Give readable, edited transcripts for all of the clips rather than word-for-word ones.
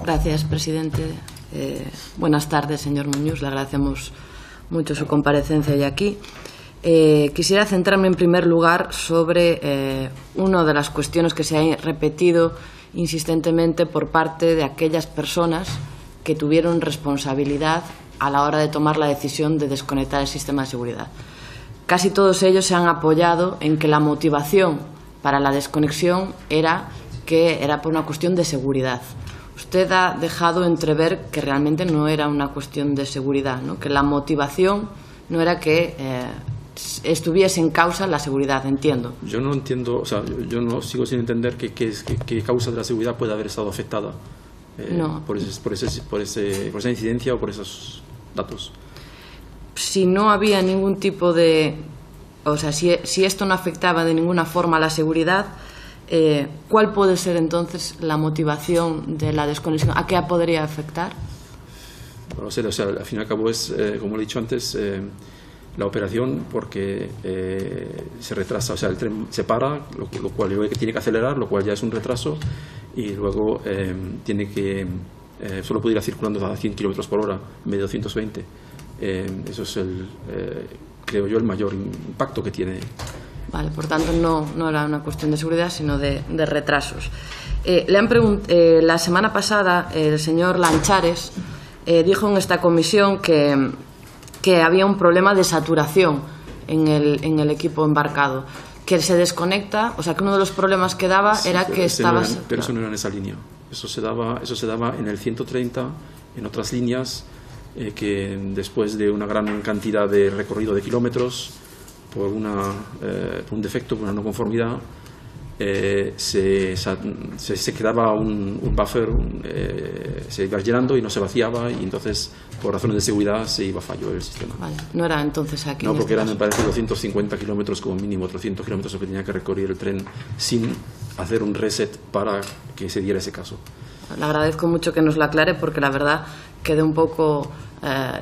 Gracias, presidente. Buenas tardes, señor Muñoz. Le agradecemos mucho su comparecencia hoy aquí. Quisiera centrarme en primer lugar sobre una de las cuestiones que se ha repetido insistentemente por parte de aquellas personas que tuvieron responsabilidad a la hora de tomar la decisión de desconectar el sistema de seguridad. Casi todos ellos se han apoyado en que la motivación para la desconexión era por una cuestión de seguridad. Usted ha dejado entrever que realmente no era una cuestión de seguridad, ¿no? Que la motivación no era que estuviese en causa la seguridad, entiendo. Yo no entiendo, o sea, yo no sigo sin entender qué causa de la seguridad puede haber estado afectada por esa incidencia o por esos datos. Si no había ningún tipo de... O sea, si esto no afectaba de ninguna forma a la seguridad, ¿cuál puede ser entonces la motivación de la desconexión? ¿A qué podría afectar? No sé, o sea, al fin y al cabo es, como he dicho antes, la operación porque se retrasa, o sea, el tren se para, lo cual tiene que acelerar, lo cual ya es un retraso, y luego tiene que solo puede ir circulando a 100 km por hora en vez de 220. Eso es creo yo, el mayor impacto que tiene. Vale, por tanto no era una cuestión de seguridad, sino de retrasos. La semana pasada el señor Lanchares dijo en esta comisión que había un problema de saturación en el equipo embarcado, que se desconecta, o sea que uno de los problemas que daba era que estaba... Pero eso no era en esa línea, eso se daba en el 130, en otras líneas, que después de una gran cantidad de recorrido de kilómetros, por un defecto, por una no conformidad, se quedaba un buffer, se iba llenando y no se vaciaba, y entonces por razones de seguridad se iba a fallo el sistema. Vale, no era entonces aquí. No, porque eran, me parece, 250 kilómetros como mínimo, 300 kilómetros lo que tenía que recorrer el tren sin hacer un reset para que se diera ese caso. Le agradezco mucho que nos lo aclare, porque la verdad quedé un poco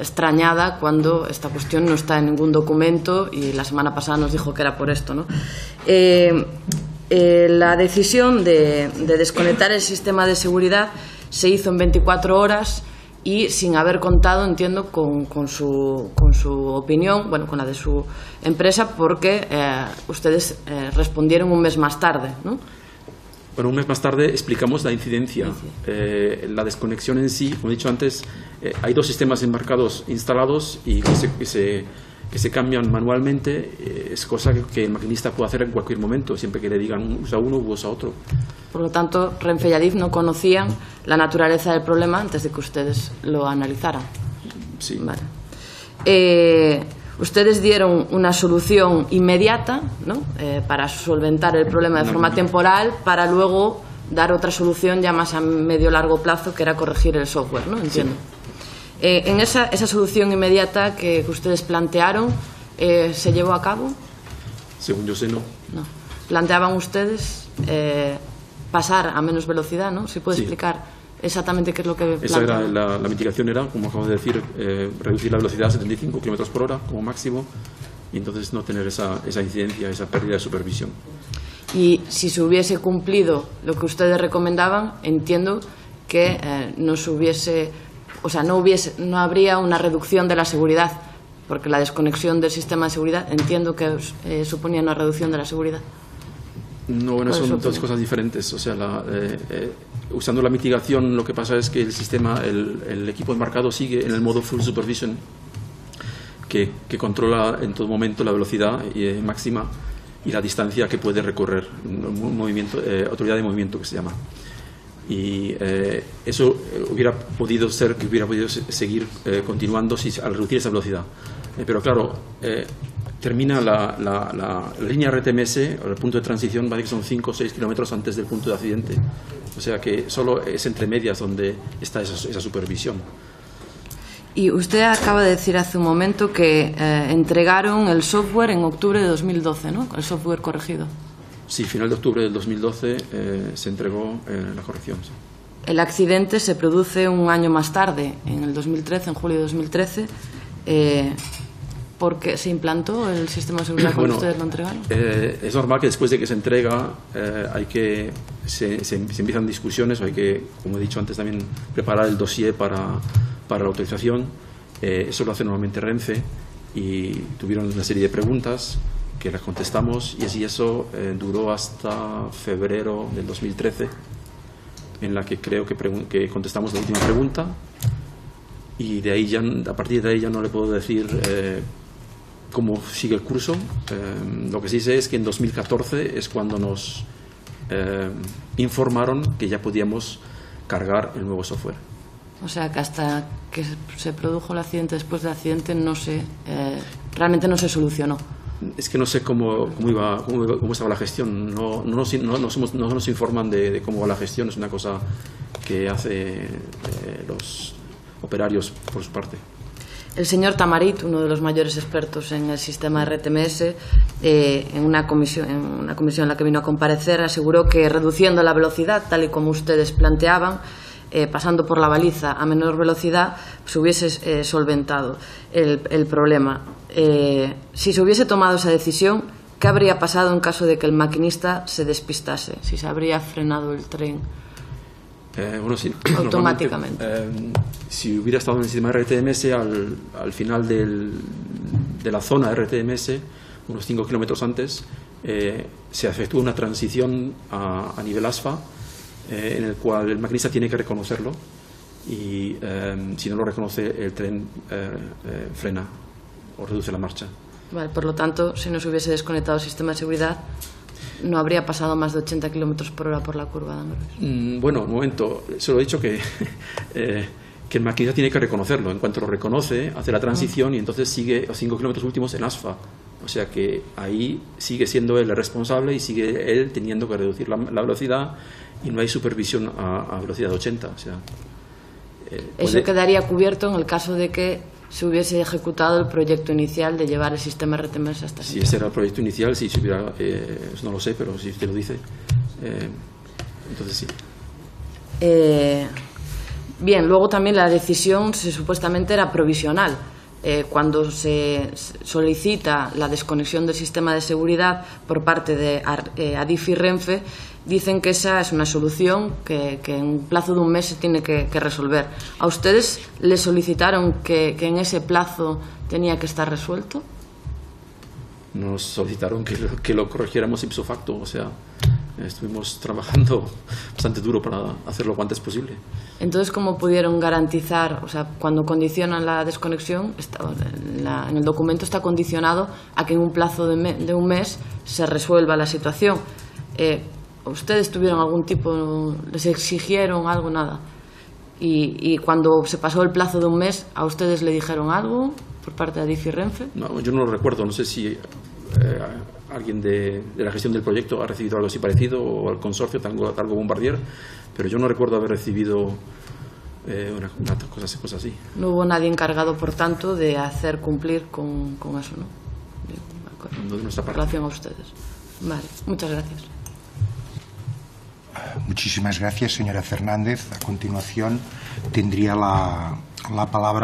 extrañada cuando esta cuestión no está en ningún documento, y la semana pasada nos dijo que era por esto, ¿no? La decisión de desconectar el sistema de seguridad se hizo en 24 horas y sin haber contado, entiendo, con su opinión, bueno, con la de su empresa, porque ustedes respondieron un mes más tarde, ¿no? Bueno, un mes más tarde explicamos la incidencia. La desconexión en sí, como he dicho antes, hay dos sistemas embarcados instalados y que se cambian manualmente. Es cosa que el maquinista puede hacer en cualquier momento, siempre que le digan usa uno u usa otro. Por lo tanto, Renfe y Adif no conocían la naturaleza del problema antes de que ustedes lo analizaran. Sí. Vale. Ustedes dieron una solución inmediata, ¿no? Para solventar el problema de forma temporal, para luego dar otra solución ya más a medio largo plazo, que era corregir el software, ¿no? Entiendo. Sí. En esa solución inmediata que ustedes plantearon, ¿se llevó a cabo? Según yo sé, no. No. ¿Planteaban ustedes pasar a menos velocidad, ¿no? ¿Se puede explicar exactamente qué es lo que planteaban? Esa era la mitigación, era, como acabo de decir, reducir la velocidad a 75 km por hora como máximo, y entonces no tener esa incidencia, esa pérdida de supervisión. Y si se hubiese cumplido lo que ustedes recomendaban, entiendo que no habría una reducción de la seguridad, porque la desconexión del sistema de seguridad, entiendo que suponía una reducción de la seguridad. No, bueno, son dos cosas diferentes. O sea, usando la mitigación, lo que pasa es que el sistema, el equipo embarcado sigue en el modo full supervision, que controla en todo momento la velocidad máxima y la distancia que puede recorrer, autoridad de movimiento, que se llama. Y eso hubiera podido seguir continuando al reducir esa velocidad. Pero claro, termina la línea RTMS, el punto de transición, parece que son 5 o 6 kilómetros antes del punto de accidente. O sea que solo es entre medias donde está esa supervisión. Y usted acaba de decir hace un momento que entregaron el software en octubre de 2012, ¿no? El software corregido. Sí, final de octubre del 2012 se entregó la corrección. Sí. El accidente se produce un año más tarde, en el 2013, en julio de 2013. ¿Por qué se implantó el sistema de seguridad cuando ustedes lo entregaron? Es normal que después de que se entrega hay que se empiezan discusiones, hay que, como he dicho antes, también preparar el dossier para la autorización. Eso lo hace normalmente Renfe, y tuvieron una serie de preguntas que las contestamos, y así eso duró hasta febrero del 2013, en la que creo que contestamos la última pregunta, y de ahí ya, a partir de ahí ya no le puedo decir cómo sigue el curso. Lo que sí sé es que en 2014 es cuando nos informaron que ya podíamos cargar el nuevo software. O sea que hasta que se produjo el accidente, después del accidente, realmente no se solucionó. Es que no sé cómo estaba la gestión. No nos informan de cómo va la gestión. Es una cosa que hace los operarios por su parte. El señor Tamarit, uno de los mayores expertos en el sistema RTMS, en una comisión en la que vino a comparecer, aseguró que reduciendo la velocidad, tal y como ustedes planteaban, pasando por la baliza a menor velocidad, se hubiese solventado el problema. Si se hubiese tomado esa decisión, ¿qué habría pasado en caso de que el maquinista se despistase? Si se habría frenado el tren automáticamente. Si hubiera estado en el sistema RTMS, al final de la zona RTMS, unos 5 kilómetros antes, se efectúa una transición a nivel ASFA, en el cual el maquinista tiene que reconocerlo, y si no lo reconoce, el tren frena o reduce la marcha. Vale, por lo tanto, si no se hubiese desconectado el sistema de seguridad, no habría pasado más de 80 kilómetros por hora por la curva de Amberes. Bueno, un momento, solo he dicho que el maquinista tiene que reconocerlo. En cuanto lo reconoce, hace la transición y entonces sigue los 5 kilómetros últimos en ASFA. O sea que ahí sigue siendo él el responsable y sigue él teniendo que reducir la velocidad, y no hay supervisión a velocidad de 80. O sea, eso quedaría cubierto en el caso de que se hubiese ejecutado el proyecto inicial de llevar el sistema RTMS hasta Si ese era el proyecto inicial, si se hubiera, no lo sé, pero si usted lo dice, entonces sí. Bien, luego también la decisión supuestamente era provisional. Cuando se solicita la desconexión del sistema de seguridad por parte de Adif y Renfe, dicen que esa es una solución que en un plazo de un mes se tiene que resolver. ¿A ustedes les solicitaron que en ese plazo tenía que estar resuelto? Nos solicitaron que lo corrigiéramos ipso facto, o sea, estuvimos trabajando bastante duro para hacerlo lo antes posible. Entonces, ¿cómo pudieron garantizar, o sea, cuando condicionan la desconexión, en el documento está condicionado a que en un plazo de un mes se resuelva la situación? ¿Ustedes tuvieron algún tipo, les exigieron algo, nada? Y cuando se pasó el plazo de un mes, ¿a ustedes le dijeron algo por parte de Adif y Renfe? No, yo no lo recuerdo, no sé si alguien de la gestión del proyecto ha recibido algo así parecido, o el consorcio, Talgo Bombardier, pero yo no recuerdo haber recibido una cosa así. No hubo nadie encargado, por tanto, de hacer cumplir con eso, ¿no? No de nuestra parte. En relación a ustedes. Vale, muchas gracias. Muchísimas gracias, señora Fernández. A continuación tendría la palabra